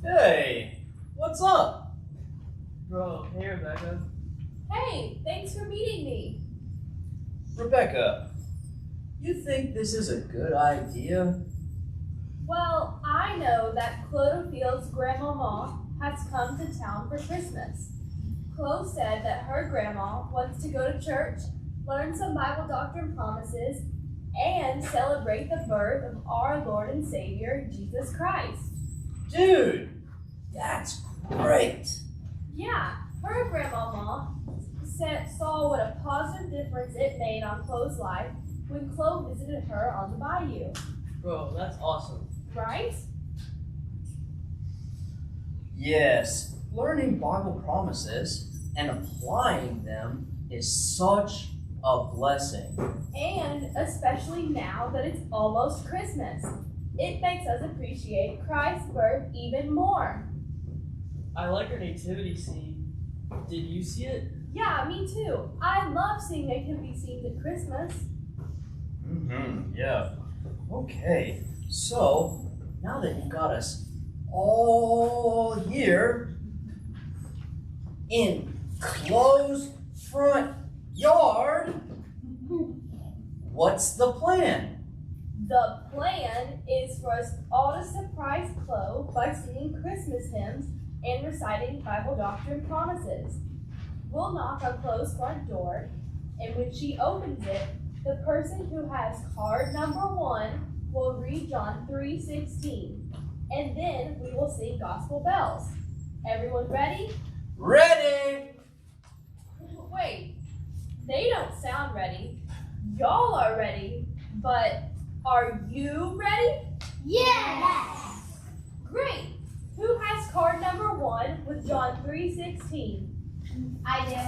Hey, what's up? Bro, hey Rebecca. Hey, thanks for meeting me. Rebecca, you think this is a good idea? Well, I know that Clotophile's grandma Maw has come to town for Christmas. Chloe said that her grandma wants to go to church, learn some Bible doctrine promises, and celebrate the birth of our Lord and Savior, Jesus Christ. Dude, that's great. Yeah, her grandma Maw saw what a positive difference it made on Chloe's life when Chloe visited her on the bayou. Bro, that's awesome. Right? Yes, learning Bible promises and applying them is such a blessing. And especially now that it's almost Christmas, it makes us appreciate Christ's birth even more. I like our nativity scene. Did you see it? Yeah, me too. I love seeing nativity scenes at Christmas. Yeah. Okay, so now that you've got us all here in Chloe's front yard, what's the plan? The plan is for us all to surprise Chloe by singing Christmas hymns and reciting Bible doctrine promises. We'll knock on Chloe's front door, and when she opens it, the person who has card number 1 will read John 3:16, and then we will sing gospel bells. Everyone ready? Ready! Wait, they don't sound ready. Y'all are ready, but are you ready? Yes! Great! Who has card number 1 with John 3:16? I do.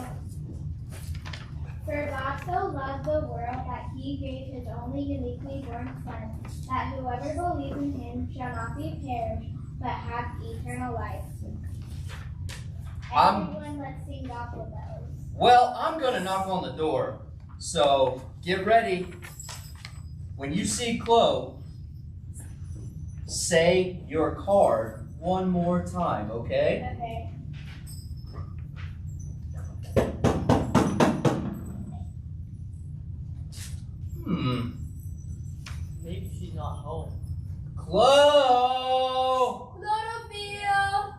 For God so loved the world that he gave his only uniquely born Son, that whoever believes in him shall not be perished, but have eternal life. Everyone, let's sing gospel bells. Well, I'm gonna knock on the door, so get ready. When you see Chloe, say your card one more time, okay? Okay. Maybe she's not home. Chloe! Clotophile!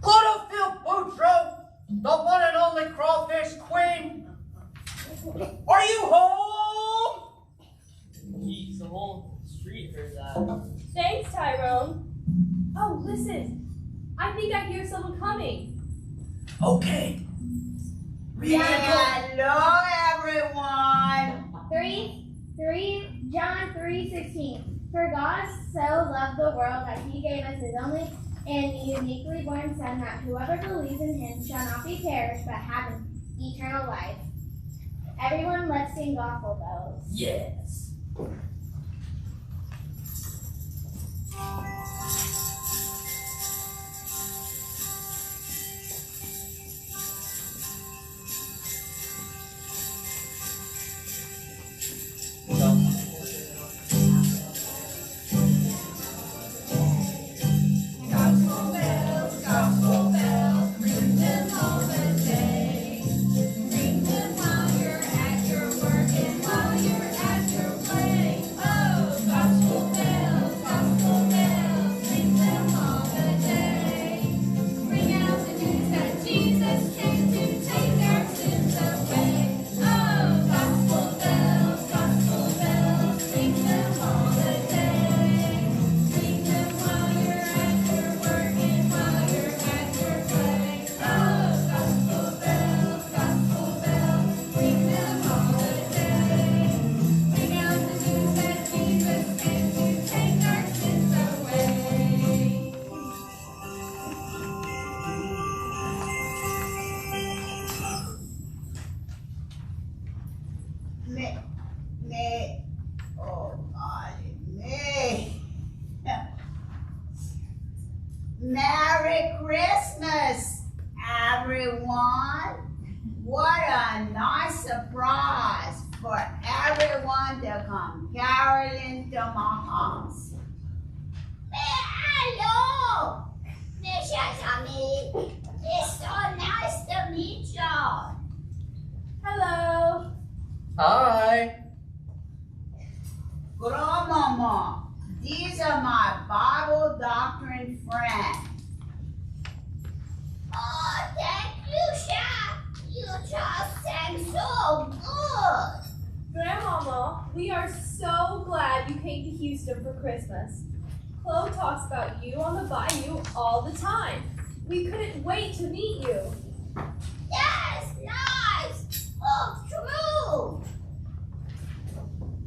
Clotophile Boudreaux, the one and only crawfish queen! Are you home? Jeez, the whole street heard that. Thanks, Tyrone. Oh, listen. I think I hear someone coming. Okay. Hello, everyone. John 3:16. For God so loved the world that he gave us his only and uniquely born Son, that whoever believes in him shall not be perished, but have an eternal life. Everyone, let's sing gospel bells. Yes. Tommy. It's so nice to meet y'all. Hello. Hi. Grandmama, these are my Bible doctrine friends. Oh, thank you, Shaq. You just sang so good. Grandmama, we are so glad you came to Houston for Christmas. Chloe talks about you on the bayou all the time. We couldn't wait to meet you. Yes, nice. Oh, true.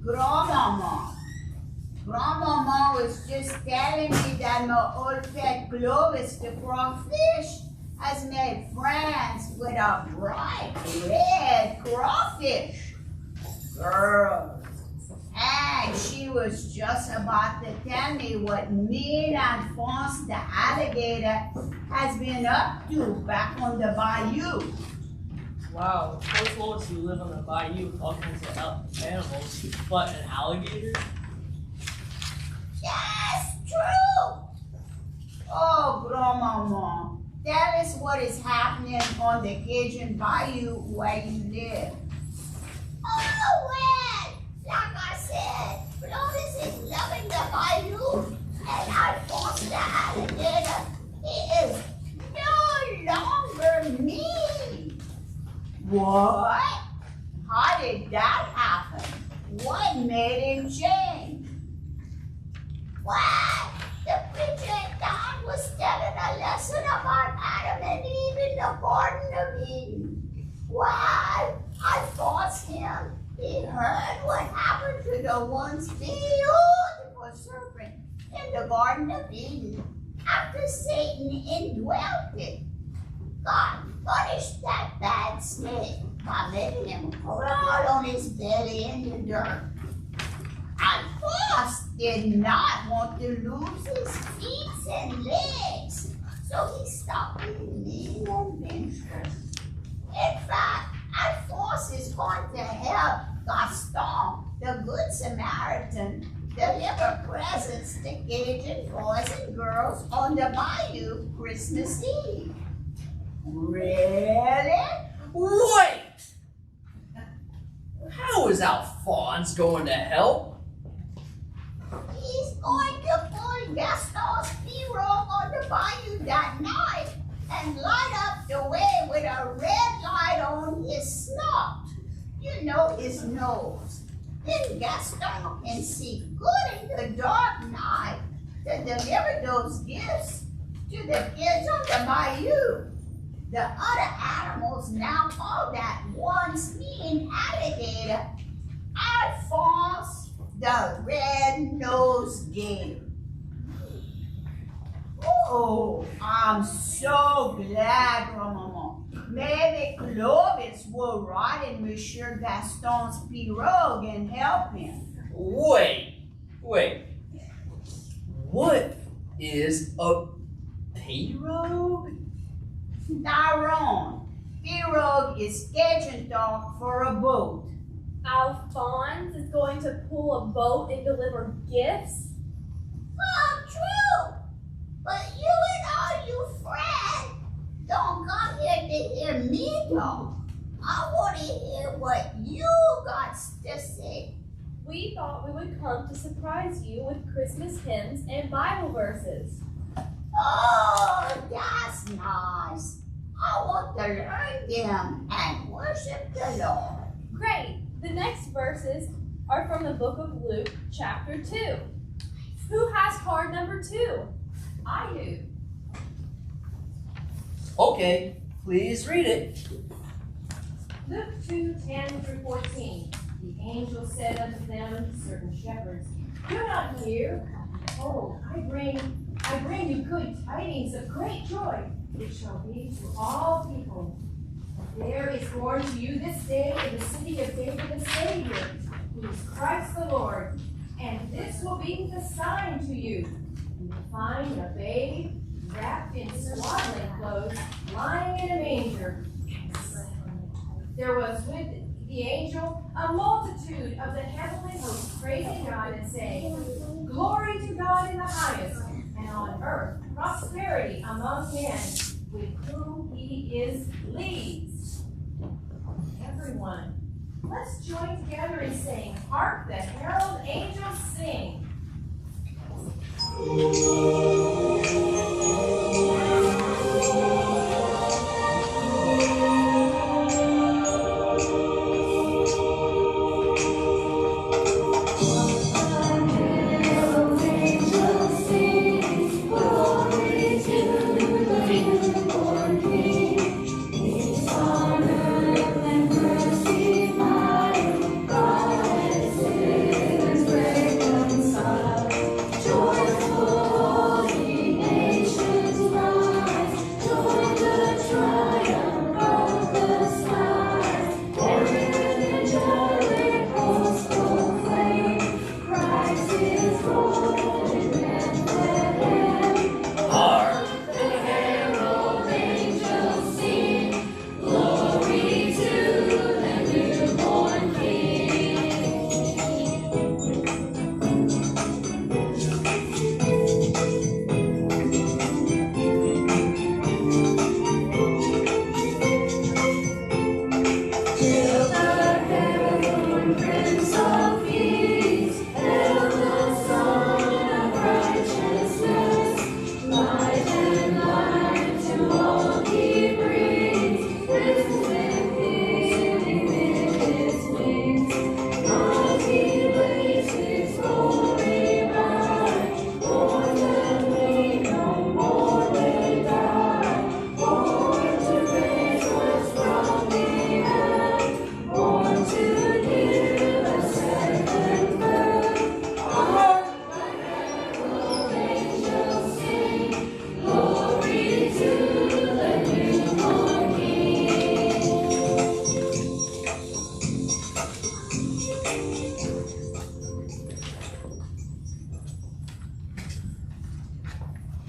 Grandmama was just telling me that my old pet Clovis the crawfish has made friends with a bright red crawfish. Girls. And she was just about to tell me what me and Alphonse the alligator has been up to back on the bayou. Wow, Chloe told us you live on the bayou with all kinds of animals, but an alligator? Yes, true. Oh, Grandmama, tell us what is happening on the Cajun bayou where you live. Oh, well, like I said, Clovis is loving the bayou, and Alphonse the alligator, he is no longer me. What? How did that happen? What made him change? Well, the preacher in town was telling a lesson about Adam and Eve in the Garden of Eden. Well, I forced him. He heard what happened to the once beautiful serpent in the Garden of Eden after Satan indwelt it. God punished that bad snake by letting him crawl on his belly in the dirt. And Frost did not want to lose his feet and legs, so he stopped being mean and vengeful. In fact, Alphonse is going to help Gaston, the Good Samaritan, deliver presents to Cajun boys and girls on the bayou Christmas Eve. Really? Wait! How is Alphonse going to help? He's going to pull Gaston's pirogue on the bayou that night and light up the way with a red light on his snot. You know, his nose. Then Gaston can see good in the dark night to deliver those gifts to the kids on the bayou. The other animals now call that once mean alligator Alphonse the red-nosed gator. Oh, I'm so glad, Grandmama. Maybe Clovis will ride in Monsieur Gaston's pirogue and help him. Wait. What is a pirogue? Tyrone, pirogue is Cajun talk for a boat. Alphonse is going to pull a boat and deliver gifts? Oh, true. But you and all you friends don't come here to hear me talk. I want to hear what you got to say. We thought we would come to surprise you with Christmas hymns and Bible verses. Oh, that's nice. I want to learn them and worship the Lord. Great! The next verses are from the book of Luke, chapter 2. Who has card number 2? I do. Okay, please read it. Luke 2:10-14. The angel said unto them, certain shepherds, do not fear. Behold, I bring you good tidings of great joy, which shall be to all people. There is born to you this day in the city of David a Savior, who is Christ the Lord. And this will be the sign to you. You will find a babe wrapped in swaddling clothes, lying in a manger. There was with the angel a multitude of the heavenly hosts praising God and saying, Glory to God in the highest, and on earth prosperity among men with whom he is pleased. Everyone, let's join together and sing, Hark the Herald Angels Sing.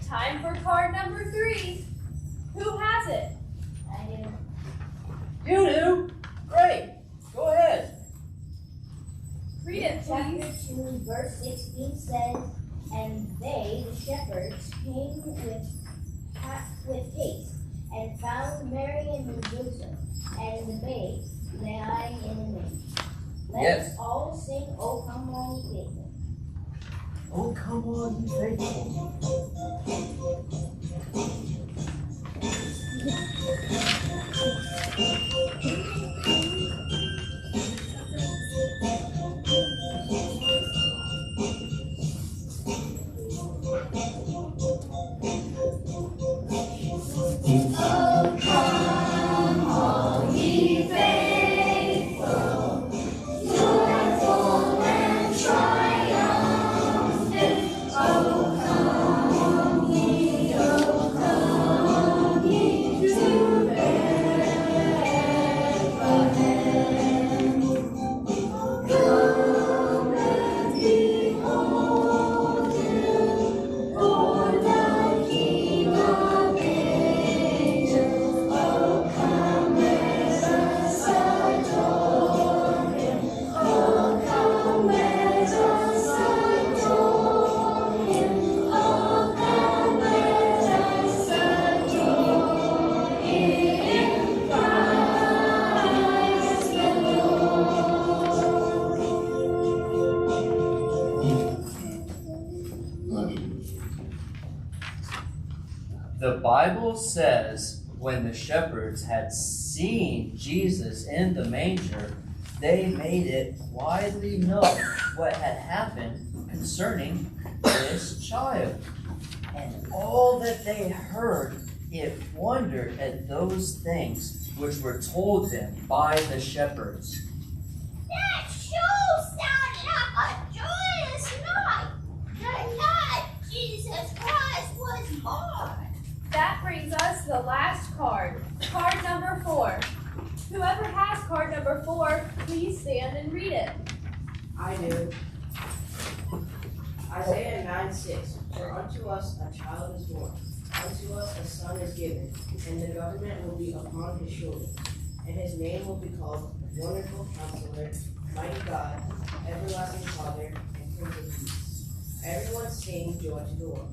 Time for card number 3. Who has it? I do. You do? Great. Go ahead. Read it, Chapter please. 2, verse 16 says, And they, the shepherds, came with haste, and found Mary and her bosom, and the babe lying in the manger. Let Yes. us all sing, O come all ye faithful. Oh, come on, you faithful. The Bible says when the shepherds had seen Jesus in the manger, they made it widely known what had happened concerning this child. And all that they heard, it wondered at those things which were told them by the shepherds. That sure sounded like a joyous night. The night Jesus Christ was born. That brings us to the last card. Card number 4. Whoever has card number 4, please stand and read it. I do. Isaiah 9:6. For unto us a child is born, unto us a son is given, and the government will be upon his shoulders. And his name will be called Wonderful Counselor, Mighty God, Everlasting Father, and Prince of Peace. Everyone sing joy to the Lord.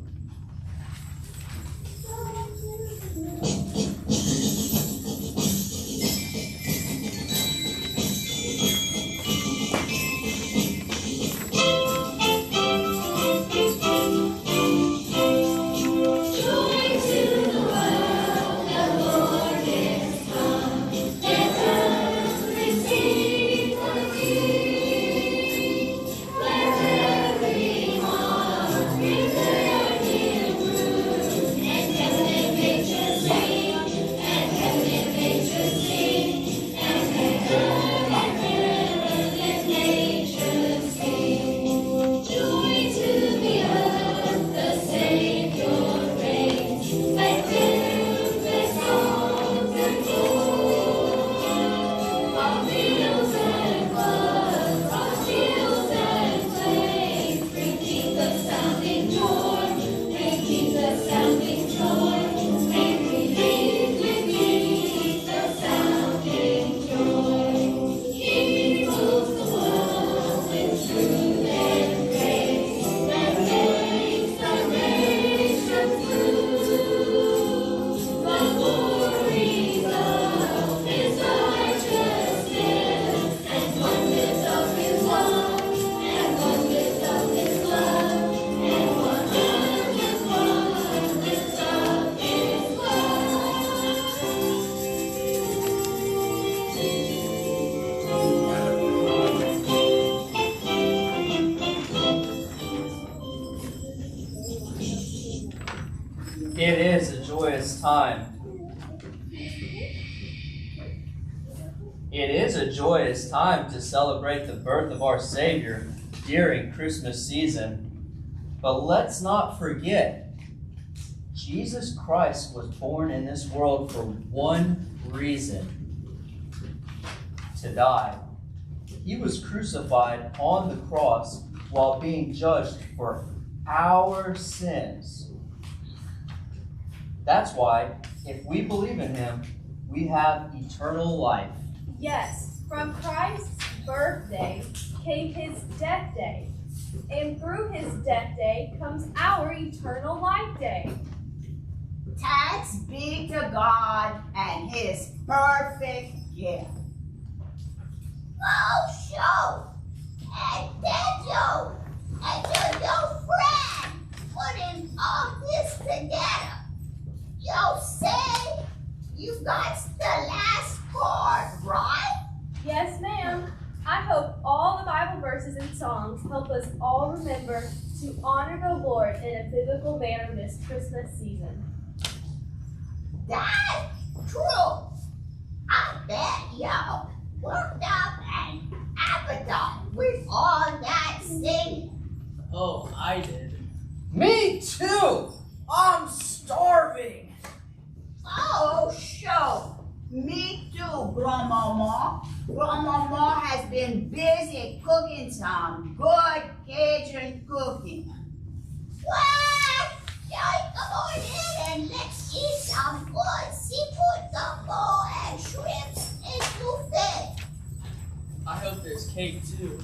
It is a joyous time. It is a joyous time to celebrate the birth of our Savior during Christmas season. But let's not forget, Jesus Christ was born in this world for one reason: to die. He was crucified on the cross while being judged for our sins. That's why, if we believe in him, we have eternal life. Yes, from Christ's birthday came his death day, and through his death day comes our eternal life day. Thanks be to God and his perfect gift. Oh, show! And Daniel and your friend putting all this together. You say you got the last chord, right? Yes, ma'am. I hope all the Bible verses and songs help us all remember to honor the Lord in a biblical manner this Christmas season. That's true. I bet y'all worked up an appetite with all that singing. Oh, I did. Me too! I'm starving! Oh, show. Me too, Grandmama. Grandmama has been busy cooking some good Cajun cooking. What? Y'all come on in and let's eat some good seafood gumbo and shrimps and souffle. I hope there's cake too.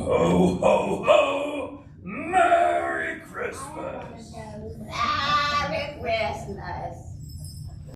Ho, ho, ho! Merry Christmas! Merry Christmas.